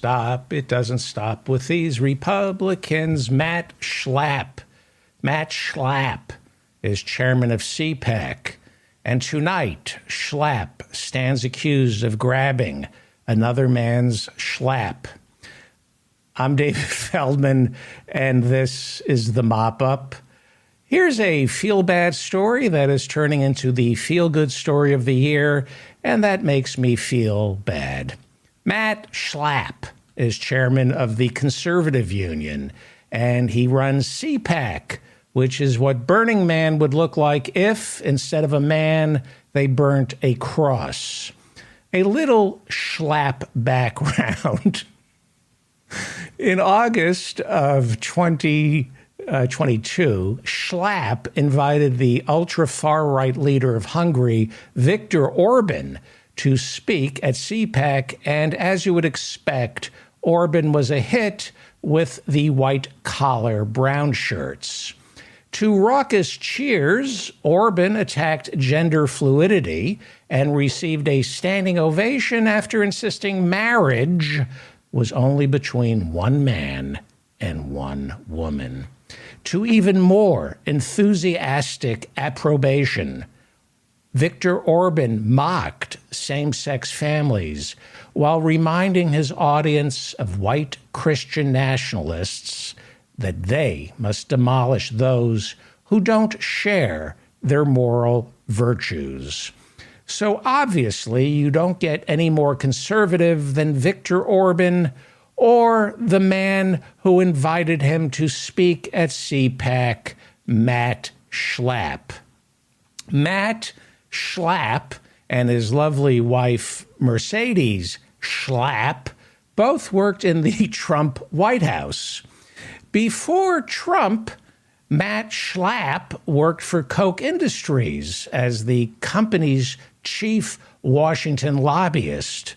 stop. It doesn't stop with these Republicans. Matt Schlapp is chairman of CPAC. And tonight, Schlapp stands accused of grabbing another man's schlap. I'm David Feldman, and this is the Mop-Up. Here's a feel-bad story that is turning into the feel-good story of the year, and that makes me feel bad. Matt Schlapp is chairman of the Conservative Union, and he runs CPAC, which is what Burning Man would look like if, instead of a man, they burnt a cross. A little Schlapp background. In August of 2022, Schlapp invited the ultra-far-right leader of Hungary, Viktor Orban, to speak at CPAC, and as you would expect, Orban was a hit with the white-collar brown shirts. To raucous cheers, Orban attacked gender fluidity and received a standing ovation after insisting marriage was only between one man and one woman. To even more enthusiastic approbation, Viktor Orban mocked same-sex families while reminding his audience of white Christian nationalists that they must demolish those who don't share their moral virtues. So obviously, you don't get any more conservative than Viktor Orban or the man who invited him to speak at CPAC, Matt Schlapp. Matt Schlapp and his lovely wife, Mercedes Schlapp, both worked in the Trump White House. Before Trump, Matt Schlapp worked for Koch Industries as the company's chief Washington lobbyist.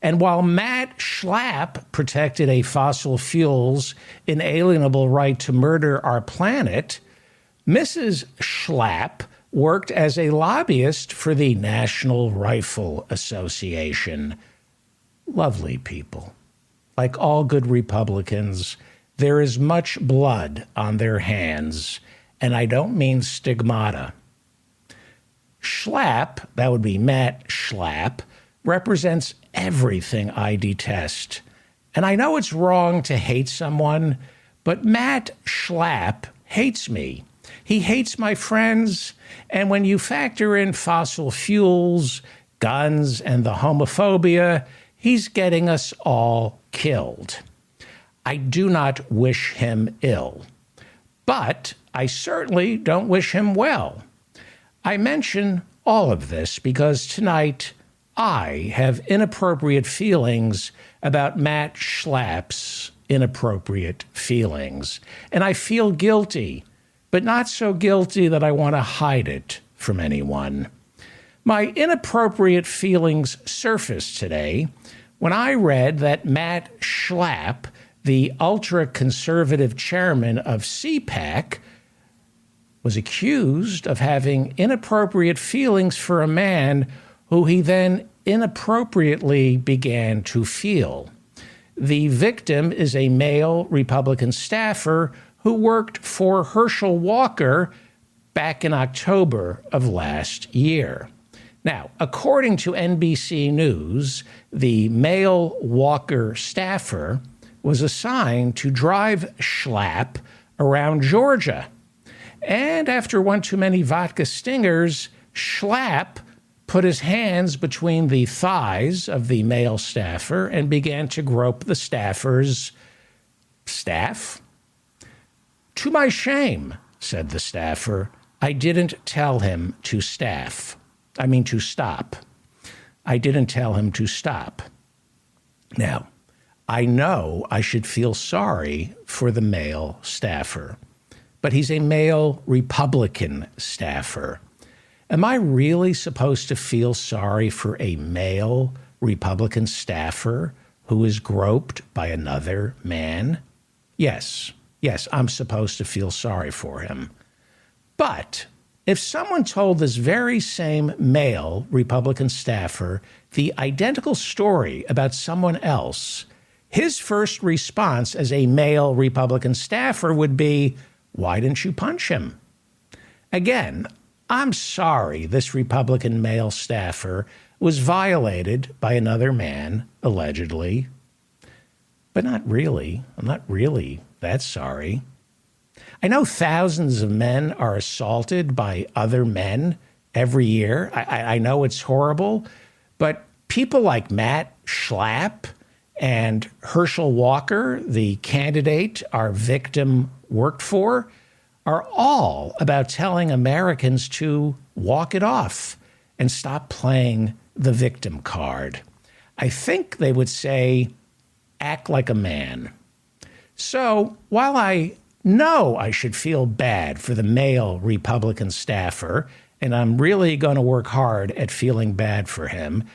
And while Matt Schlapp protected a fossil fuels inalienable right to murder our planet, Mrs. Schlapp worked as a lobbyist for the National Rifle Association. Lovely people. Like all good Republicans, there is much blood on their hands, and I don't mean stigmata. Schlapp, that would be Matt Schlapp, represents everything I detest. And I know it's wrong to hate someone, but Matt Schlapp hates me. He hates my friends, and when you factor in fossil fuels, guns, and the homophobia, he's getting us all killed. I do not wish him ill, but I certainly don't wish him well. I mention all of this because tonight I have inappropriate feelings about Matt Schlapp's inappropriate feelings, and I feel guilty, but not so guilty that I want to hide it from anyone. My inappropriate feelings surfaced today when I read that Matt Schlapp, the ultra-conservative chairman of CPAC, was accused of having inappropriate feelings for a man who he then inappropriately began to feel. The victim is a male Republican staffer who worked for Herschel Walker back in October of last year. Now, according to NBC News, the male Walker staffer was assigned to drive Schlapp around Georgia. And after one too many vodka stingers, Schlapp put his hands between the thighs of the male staffer and began to grope the staffer's staff. "To my shame," said the staffer, "I didn't tell him to stop. I didn't tell him to stop." Now, I know I should feel sorry for the male staffer, but he's a male Republican staffer. Am I really supposed to feel sorry for a male Republican staffer who is groped by another man? Yes, I'm supposed to feel sorry for him. But if someone told this very same male Republican staffer the identical story about someone else, his first response as a male Republican staffer would be, "Why didn't you punch him?" Again, I'm sorry this Republican male staffer was violated by another man, allegedly. But not really. I'm not really that sorry. I know thousands of men are assaulted by other men every year. I know it's horrible, but people like Matt Schlapp and Herschel Walker, the candidate our victim worked for, are all about telling Americans to walk it off and stop playing the victim card. I think they would say, act like a man. So while I know I should feel bad for the male Republican staffer, and I'm really going to work hard at feeling bad for him,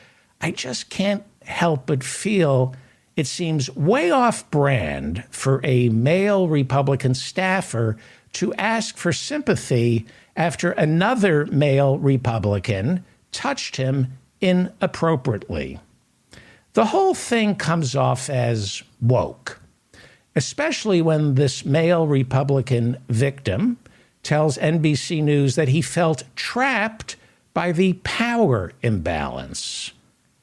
I just can't help but feel it seems way off brand for a male Republican staffer to ask for sympathy after another male Republican touched him inappropriately. The whole thing comes off as woke, especially when this male Republican victim tells NBC News that he felt trapped by the power imbalance.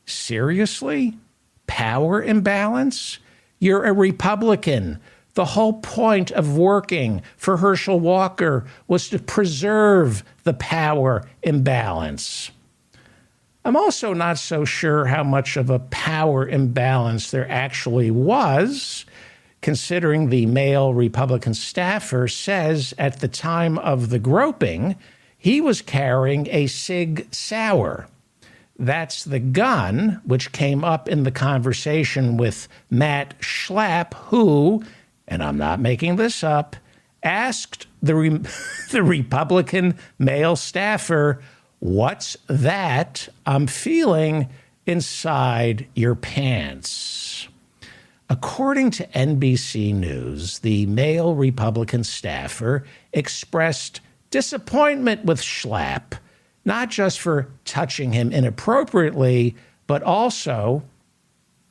Seriously? Power imbalance? You're a Republican. The whole point of working for Herschel Walker was to preserve the power imbalance. I'm also not so sure how much of a power imbalance there actually was, considering the male Republican staffer says at the time of the groping, he was carrying a Sig Sauer. That's the gun which came up in the conversation with Matt Schlapp, who, and I'm not making this up, asked the Republican male staffer, "What's that I'm feeling inside your pants?" According to NBC News, the male Republican staffer expressed disappointment with Schlapp, not just for touching him inappropriately, but also,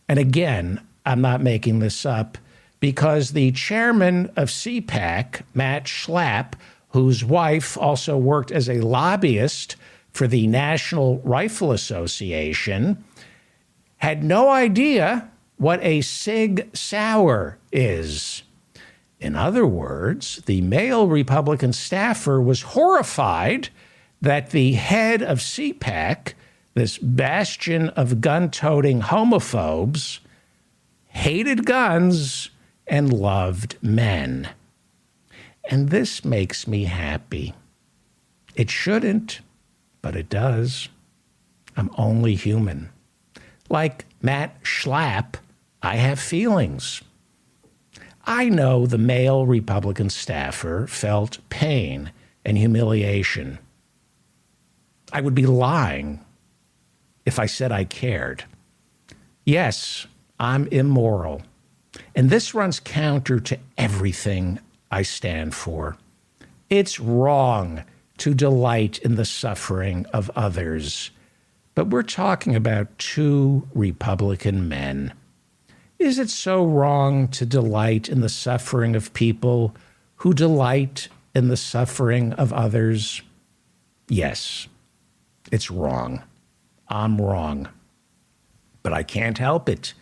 and again, I'm not making this up, because the chairman of CPAC, Matt Schlapp, whose wife also worked as a lobbyist for the National Rifle Association, had no idea what a Sig Sauer is. In other words, the male Republican staffer was horrified that the head of CPAC, this bastion of gun-toting homophobes, hated guns and loved men. And this makes me happy. It shouldn't, but it does. I'm only human. Like Matt Schlapp, I have feelings. I know the male Republican staffer felt pain and humiliation. I would be lying if I said I cared. Yes, I'm immoral. And this runs counter to everything I stand for. It's wrong to delight in the suffering of others. But we're talking about two Republican men. Is it so wrong to delight in the suffering of people who delight in the suffering of others? Yes, it's wrong. I'm wrong. But I can't help it.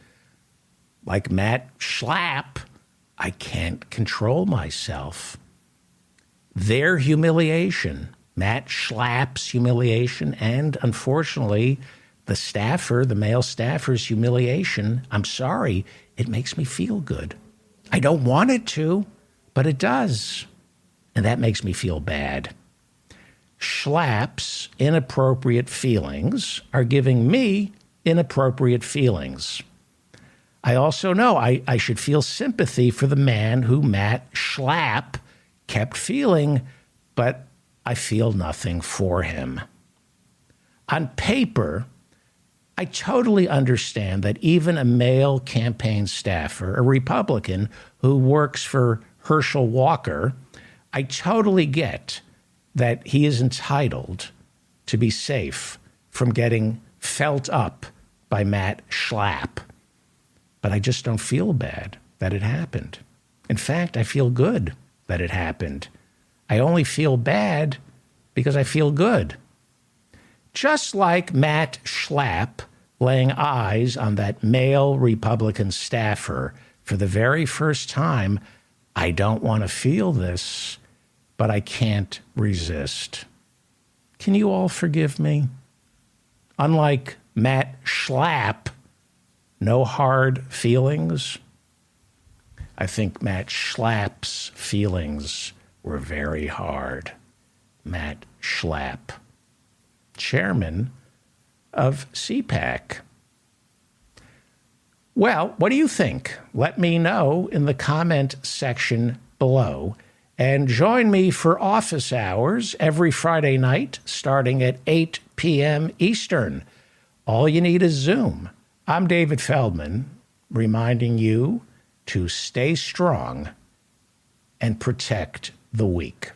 Like Matt Schlapp, I can't control myself. Their humiliation, Matt Schlapp's humiliation, and unfortunately, the staffer, the male staffer's humiliation, I'm sorry, it makes me feel good. I don't want it to, but it does. And that makes me feel bad. Schlapp's inappropriate feelings are giving me inappropriate feelings. I also know I should feel sympathy for the man who Matt Schlapp kept feeling, but I feel nothing for him. On paper, I totally understand that even a male campaign staffer, a Republican who works for Herschel Walker, I totally get that he is entitled to be safe from getting felt up by Matt Schlapp. but I just don't feel bad that it happened. In fact, I feel good that it happened. I only feel bad because I feel good. Just like Matt Schlapp laying eyes on that male Republican staffer for the very first time, I don't want to feel this, but I can't resist. Can you all forgive me? Unlike Matt Schlapp, no hard feelings. I think Matt Schlapp's feelings were very hard. Matt Schlapp, chairman of CPAC. Well, what do you think? Let me know in the comment section below. And join me for office hours every Friday night starting at 8 p.m. Eastern. All you need is Zoom. I'm David Feldman, reminding you to stay strong and protect the weak.